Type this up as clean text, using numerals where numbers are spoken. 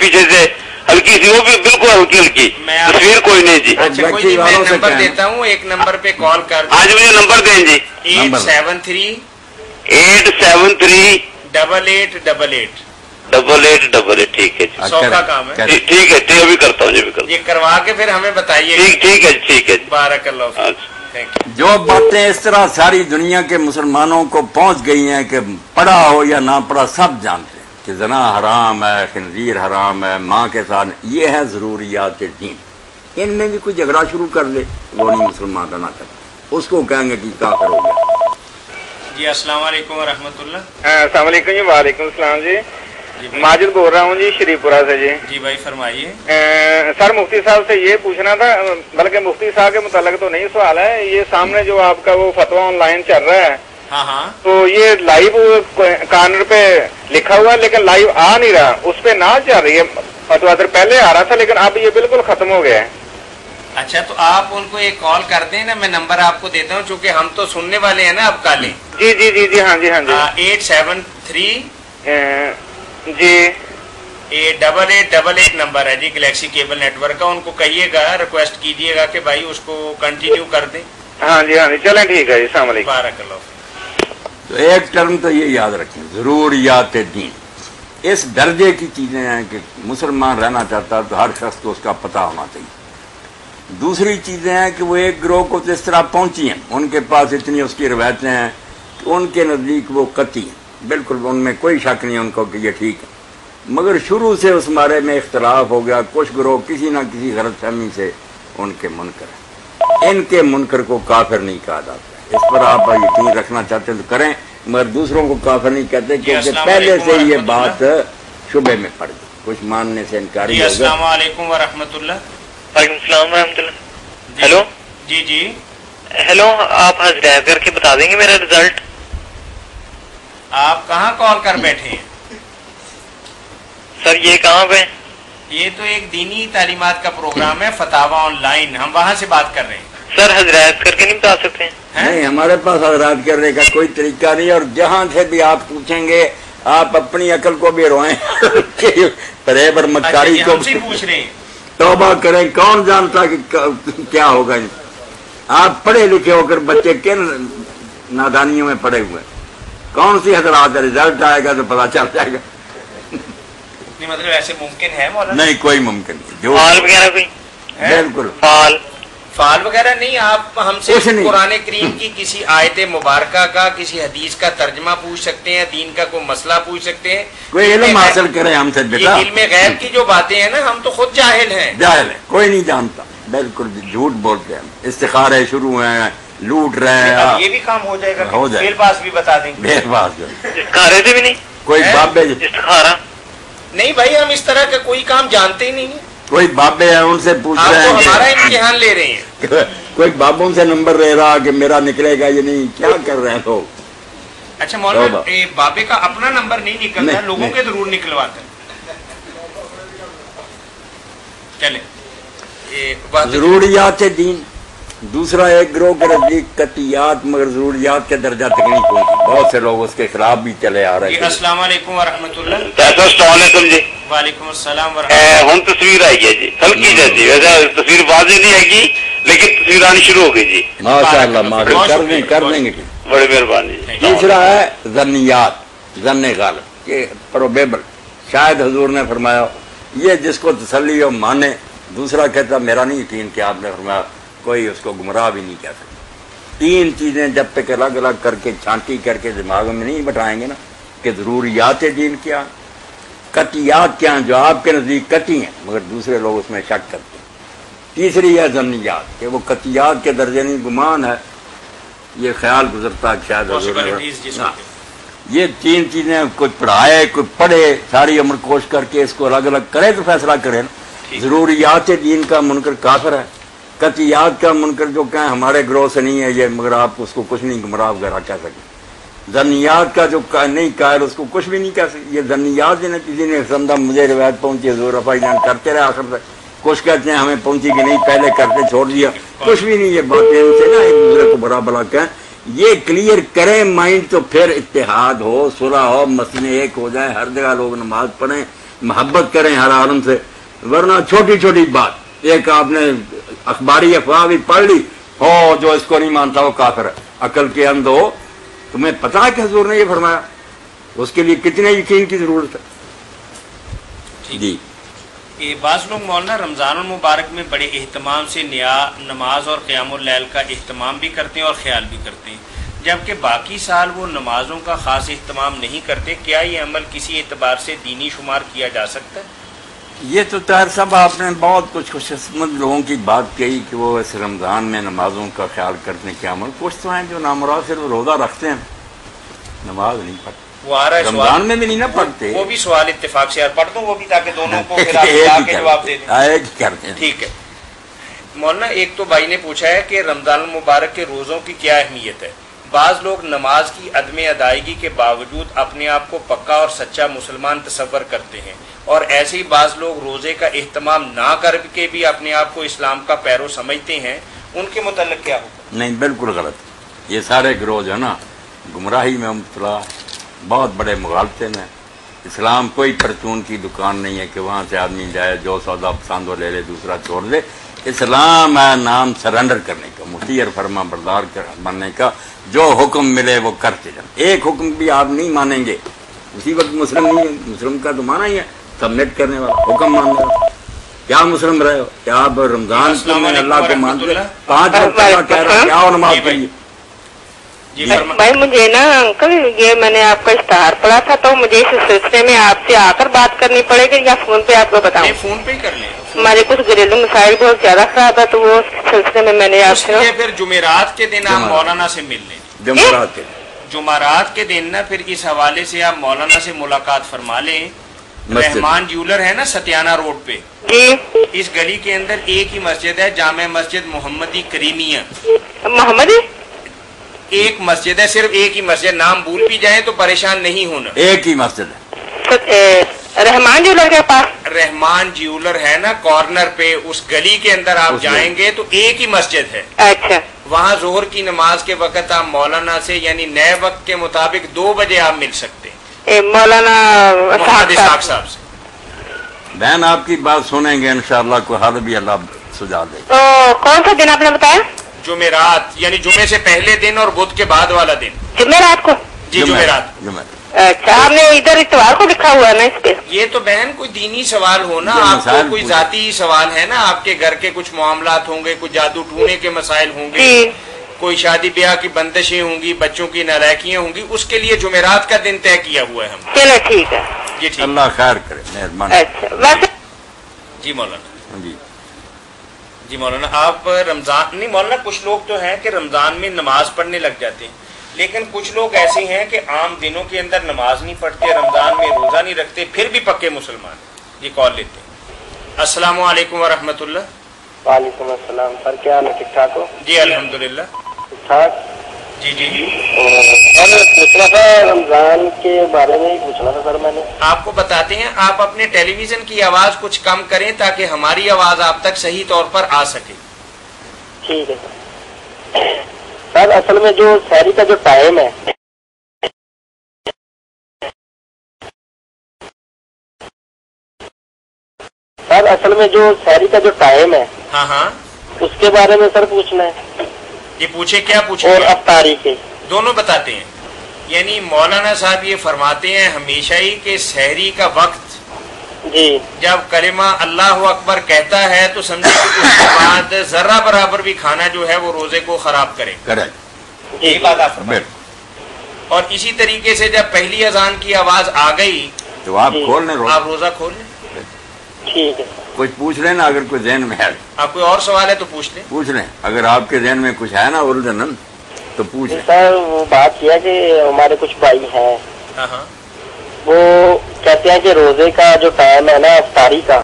پیچھے سے ہلکی سی, وہ بھی بالکل ہلکی ہلکی تصویر کوئی نہیں جی. اچھا کوئی نہیں, میں نمبر دیتا ہوں, ایک نمبر پہ کال کر دیں. آج مجھے نمبر دیں جی. 873-8888. ٹھیک ہے جی, 100 کا کام ہے. ٹھیک ہے, ابھی کرتا ہوں جی, یہ کروا کے پھر ہمیں بتائیے. ٹھیک ہے ٹھیک ہے. بارک اللہ فیک. جو باتیں اس طرح ساری دنیا کے مسلمانوں کو پہنچ گئی ہیں کہ پڑھا ہو یا نہ پڑھا سب جانتے ہیں کہ زنا حرام ہے, خنزیر حرام ہے, ماں کے ساتھ, یہ ہے ضروریات دین. ان میں بھی کوئی جھگڑا شروع کر لے وہ نہیں مسلمان کا نہ کرے, اس کو کہیں گے کہ کافر ہو گیا. جی السلام علیکم ورحمۃ اللہ. السلام علیکم جی. وعلیکم السلام جی. ماجد بول رہا ہوں جی, شریف پورہ سے جی. جی بھائی فرمائیے. سر مفتی صاحب سے یہ پوچھنا تھا, بلکہ مفتی صاحب کے متعلق تو نہیں سوال ہے, یہ سامنے جو آپ کا وہ فتویٰ آن لائن چل رہا ہے, ہاں تو یہ لائیو کارنر پہ لکھا ہوا ہے لیکن لائیو آ نہیں رہا, اس پہ نہ چل رہی ہے فتویٰ. پہلے آ رہا تھا لیکن اب یہ بالکل ختم ہو گیا ہے. اچھا تو آپ ان کو ایک کال کر دیں نا, میں نمبر آپ کو دیتا ہوں چونکہ ہم تو سننے والے ہیں نا اب کالیں. جی جی جی جی ہاں جی ہاں جی. 873 جی 8888 نمبر ہے جی, گلیکسی کیبل نیٹ ورک کا. ان کو کہیے گا, ریکویسٹ کیجیے گا کہ بھائی اس کو کنٹینیو کر دیں. ہاں جی ہاں جی, چلیں ٹھیک ہے جی. السلام علیکم. بارک اللہ. تو ایک ٹرم تو یہ یاد رکھیں, ضروریات دین اس درجے کی چیزیں ہیں کہ مسلمان رہنا چاہتا ہے تو ہر شخص کو اس کا پتہ ہونا چاہیے. دوسری چیزیں ہیں کہ وہ ایک گروہ کو تو اس طرح پہنچی ہیں, ان کے پاس اتنی اس کی روایتیں ہیں کہ ان کے نزدیک وہ قطعی ہیں, بالکل ان میں کوئی شک نہیں ان کو کہ یہ ٹھیک ہے, مگر شروع سے اس بارے میں اختلاف ہو گیا. کچھ گروہ کسی نہ کسی غلط فہمی سے ان کے منکر ہیں. ان کے منکر کو کافر نہیں کہا جاتا. اس پر آپ یقین رکھنا چاہتے ہیں تو کریں, مگر دوسروں کو کافر نہیں کہتے کیونکہ پہلے سے یہ بات شبے میں پڑ گئی, کچھ ماننے سے انکاری ہوگا. السلام علیکم ورحمۃ اللہ. وعلیکم السلام ورحمۃ اللہ. ہیلو جی جی ہیلو, آپ حضرات کر کے بتا دیں گے میرا رزلٹ. آپ کہاں کال کر بیٹھے ہیں سر؟ یہ کہاں پہ؟ یہ تو ایک دینی تعلیمات کا پروگرام ہے, فتاوا آن لائن, ہم وہاں سے بات کر رہے ہیں. سر حضرات کر کے نہیں بتا سکتے ہیں؟ نہیں, ہمارے پاس حضرات کرنے کا کوئی طریقہ نہیں, اور جہاں سے بھی آپ پوچھیں گے آپ اپنی عقل کو بھی روئیں, فریب اور مکاری کو پوچھ رہے ہیں. توبہ کریں, کون جانتا کہ کیا ہوگا. آپ پڑھے لکھے ہو کر بچے کن نادانیوں میں پڑے ہوئے, کون سی حضرات رزلٹ آئے گا تو پتا چل جائے گا. نہیں مطلب ایسے ممکن ہے مولانا؟ نہیں کوئی ممکن نہیں. جو فال وغیرہ کوئی بالکل فال وغیرہ نہیں. آپ ہم سے قرآن کریم کی کسی آیت مبارکہ کا, کسی حدیث کا ترجمہ پوچھ سکتے ہیں, دین کا کوئی مسئلہ پوچھ سکتے ہیں, کوئی علم حاصل کرے ہم سے. بیٹا علم غیب کی جو باتیں ہیں نا, ہم تو خود جاہل ہیں. جاہل ہے, کوئی نہیں جانتا, بالکل جھوٹ بولتے ہیں. استخارے شروع ہیں, لوٹ رہے ہیں. اب یہ بھی کام ہو جائے گا, ہو جائے, بیل پاس بھی بتا دیں گے. بیل پاس استخارے سے بھی نہیں, کوئی بابے استخارہ نہیں بھائی, ہم اس طرح کا کوئی کام جانتے ہی نہیں ہیں. کوئی بابے ہیں ان سے پوچھ رہے ہیں, ہمارا امتحان لے رہے ہیں. کوئی بابوں سے نمبر لے رہا کہ میرا نکلے گا یہ نہیں, کیا کر رہے ہیں لوگ. اچھا مولانا, بابے کا اپنا نمبر نہیں نکلتا, لوگوں کے ضرور نکلواتے ہیں. چلے ضروریات دین. دوسرا ایک گروہ کے نزدیک قطعیات مگر ضروریات کے درجہ تک نہیں پہنچی, بہت سے لوگ اس کے خلاف بھی چلے آ رہے ہیں. السلام علیکم ورحمۃ اللہ. السلام علیکم جی. وعلیکم السلام ورحمۃ اللہ. ہم تصویر آئی ہے جی, ہلکی جیسی, ویسے تصویر واضح نہیں آئے گی لیکن تصویر آنی شروع ہو گئی جی. ماشاء اللہ کر دیں گے. بڑی مہربانی. تیسرا ہے ظنیات, ظن غالب کہ پروبیبل, شاید حضور نے فرمایا, یہ جس کو تسلی ہو مانے. دوسرا کہتا میرا نہیں یقین کہ آپ نے فرمایا, کوئی اس کو گمراہ بھی نہیں کہہ سکتا. تین چیزیں جب تک الگ الگ کر کے چھانٹی کر کے دماغ میں نہیں بٹھائیں گے نا کہ ضروریات دین کیا, قطعیات کیا ہیں جو آپ کے نزدیک قطعی ہیں مگر دوسرے لوگ اس میں شک کرتے ہیں. تیسری ہے ظنیات کہ وہ قطعیات کے درجے نہیں, گمان ہے, یہ خیال گزرتا ہے شاید حضور نے. یہ تین چیزیں کوئی پڑھائے کوئی پڑھے, ساری عمر کوشش کر کے اس کو الگ الگ کرے تو فیصلہ کرے نا. ضروریات دین کا منکر کافر ہے, قطعیات کا منکر جو کہیں ہمارے گروہ سے نہیں ہے یہ, مگر آپ اس کو کچھ نہیں گمراہ وغیرہ کہہ سکیں. ظنیات کا جو نہیں قائل اس کو کچھ بھی نہیں کہہ سکتے. یہ ظنیات جو کسی نے سمجھا مجھے روایت پہنچی, حضور رفائی جان کرتے رہے آخر تک, کچھ کہتے ہیں ہمیں پہنچی کہ نہیں پہلے کرتے چھوڑ دیا, کچھ بھی نہیں. یہ باتیں ان سے نا ایک دوسرے کو برا بلا کہیں, یہ کلیئر کریں مائنڈ تو پھر اتحاد ہو, صلح ہو, مسئلے ایک ہو جائیں, ہر جگہ لوگ نماز پڑھیں, محبت کریں ہر عالم سے، ورنہ چھوٹی چھوٹی بات، ایک آپ نے اخباری افواہ بھی پڑھ لی، ہو جو اس کو نہیں مانتا وہ کافر ہے، عقل کے اندھ ہو، تمہیں پتا ہے کہ حضور نے یہ فرمایا، اس کے لیے کتنے یقین کی ضرورت ہے؟ جی بعض لوگ مولانا رمضان المبارک میں بڑے اہتمام سے نماز اور قیام اللیل کا اہتمام بھی کرتے ہیں اور خیال بھی کرتے ہیں، جبکہ باقی سال وہ نمازوں کا خاص اہتمام نہیں کرتے، کیا یہ عمل کسی اعتبار سے دینی شمار کیا جا سکتا ہے؟ یہ تو طاہر صاحب آپ نے بہت کچھ خوش قسمت لوگوں کی بات کہی کہ وہ اس رمضان میں نمازوں کا خیال کرنے کے عمل، کچھ تو ہیں جو نامراد صرف روزہ رکھتے ہیں، نماز نہیں پڑھتے، وہ آ رہا ہے رمضان میں بھی نہیں نہ پڑھتے، وہ بھی سوال اتفاق سے پڑھ دوں وہ بھی، تاکہ دونوں کو پھر آپ کے جواب دے دیں۔ کرتے ہیں۔ ٹھیک ہے مولانا، ایک تو بھائی نے پوچھا ہے کہ رمضان المبارک کے روزوں کی کیا اہمیت ہے؟ بعض لوگ نماز کی عدم ادائیگی کے باوجود اپنے آپ کو پکا اور سچا مسلمان تصور کرتے ہیں، اور ایسے ہی بعض لوگ روزے کا اہتمام نہ کر کے بھی اپنے آپ کو اسلام کا پیرو سمجھتے ہیں، ان کے متعلق کیا ہوگا؟ نہیں، بالکل غلط، یہ سارے گروہ جو ہے نا گمراہی میں مبتلا، بہت بڑے مغالطے میں۔ اسلام کوئی پرچون کی دکان نہیں ہے کہ وہاں سے آدمی جائے جو سودا پسند ہو لے لے دوسرا چھوڑ دے۔ اسلام ہے نام سرنڈر کرنے کا، مطیع اور فرما بردار بننے کا، جو حکم ملے وہ کرتے جائیں۔ ایک حکم بھی آپ نہیں مانیں گے اسی وقت مسلم نہیں ہے۔ مسلم کا تو مانا ہی ہے سبمٹ کرنے والا، حکم ماننے والا۔ کیا مسلم رہے ہو؟ کیا آپ رمضان میں اللہ کو مانتے؟ 5 وقت کا کہہ رہا کیا اور نماز پڑھیے؟ بھائی مجھے نا انکل یہ میں نے آپ کا اشتہار پڑھا تھا تو مجھے اس سلسلے میں آپ سے آ کر بات کرنی پڑے گی یا فون پہ آپ کو بتاؤں؟ فون پہ ہی کر لیں، ہمارے کچھ گھریلو مسائل بہت زیادہ خراب ہے تو وہ سلسلے میں نے آپ سے پھر جمعرات کے دن آپ مولانا سے مل لیں، جمعرات کے دن نا پھر اس حوالے سے آپ مولانا سے ملاقات فرما لیں۔ رحمان جیولر ہے نا ستیانہ روڈ پہ، جی اس گلی کے اندر ایک ہی مسجد ہے، جامع مسجد محمدی کریمیہ، محمدی ایک مسجد ہے، صرف ایک ہی مسجد، نام بھول بھی جائیں تو پریشان نہیں ہونا، ایک ہی مسجد ہے۔ رحمان جیولر کے پاس رحمان جیولر ہے نا کارنر پہ، اس گلی کے اندر آپ جائیں گے تو ایک ہی مسجد ہے۔ اچھا، وہاں ظہر کی نماز کے وقت آپ مولانا سے یعنی نئے وقت کے مطابق 2 بجے آپ مل سکتے ہیں مولانا محمد اسحاق صاحب سے۔ بہن آپ کی بات سنیں گے انشاءاللہ، کوئی حل بھی اللہ سجا دے۔ تو کون سا دن آپ نے بتایا؟ جمعرات، یعنی جمعے سے پہلے دن اور بدھ کے بعد والا دن۔ جمعرات کو؟ جی جمعرات۔ اچھا، آپ نے ادھر اتوار کو لکھا ہوا ہے نا اس پہ؟ یہ تو بہن کوئی دینی سوال ہونا، آپ کو کوئی ذاتی سوال ہے نا، آپ کے گھر کے کچھ معاملات ہوں گے، کچھ جادو ٹونے کے مسائل ہوں گے، کوئی شادی بیاہ کی بندشیں ہوں گی، بچوں کی نالائکیاں ہوں گی، اس کے لیے جمعرات کا دن طے کیا ہوا ہے ہم۔ چلو ٹھیک ہے جی ٹھیک، اللہ خیر کرے، مہربانی۔ اچھا ویسے جی مولانا۔ جی جی مولانا، آپ رمضان نہیں، مولانا کچھ لوگ تو ہیں کہ رمضان میں نماز پڑھنے لگ جاتے ہیں، لیکن کچھ لوگ ایسے ہیں کہ عام دنوں کے اندر نماز نہیں پڑھتے، رمضان میں روزہ نہیں رکھتے، پھر بھی پکے مسلمان۔ یہ کال لیتے ہیں۔ السلام علیکم ورحمۃ اللہ۔ وعلیکم السلام سر، کیا حال ہے؟ ٹھیک ٹھاک ہو؟ جی الحمدللہ ٹھیک ٹھاک۔ جی جی سر پوچھنا تھا رمضان کے بارے میں ہی پوچھنا تھا سر میں نے۔ آپ کو بتاتے ہیں، آپ اپنے ٹیلی ویژن کی آواز کچھ کم کریں تاکہ ہماری آواز آپ تک صحیح طور پر آ سکے۔ ٹھیک ہے سر، اصل میں جو سحری کا جو ٹائم ہے سر، اصل میں جو سحری کا جو ٹائم ہے ہاں ہاں اس کے بارے میں سر پوچھنا ہے، یہ پوچھے کیا پوچھے اور افطاری کے دونوں بتاتے ہیں۔ یعنی مولانا صاحب یہ فرماتے ہیں ہمیشہ ہی کہ سحری کا وقت جی جب کلمہ اللہ اکبر کہتا ہے تو سمجھے کہ اس کے بعد ذرہ برابر بھی کھانا جو ہے وہ روزے کو خراب کرے، یہی بات آپ فرمائیں۔ اور اسی طریقے سے جب پہلی اذان کی آواز آ گئی تو آپ کھول لیں، آپ روزہ کھول لیں۔ ٹھیک ہے، کچھ پوچھ لیں نا، اگر کوئی ذہن میں ہے آپ کوئی اور سوال ہے تو پوچھ لیں۔ پوچھ لیں، اگر آپ کے ذہن میں کچھ ہے نا الجھن تو پوچھ لیں۔ سر وہ بات یہ ہے کہ ہمارے کچھ بھائی ہیں ہاں ہاں وہ کہتے ہیں کہ روزے کا جو ٹائم ہے نا افطاری کا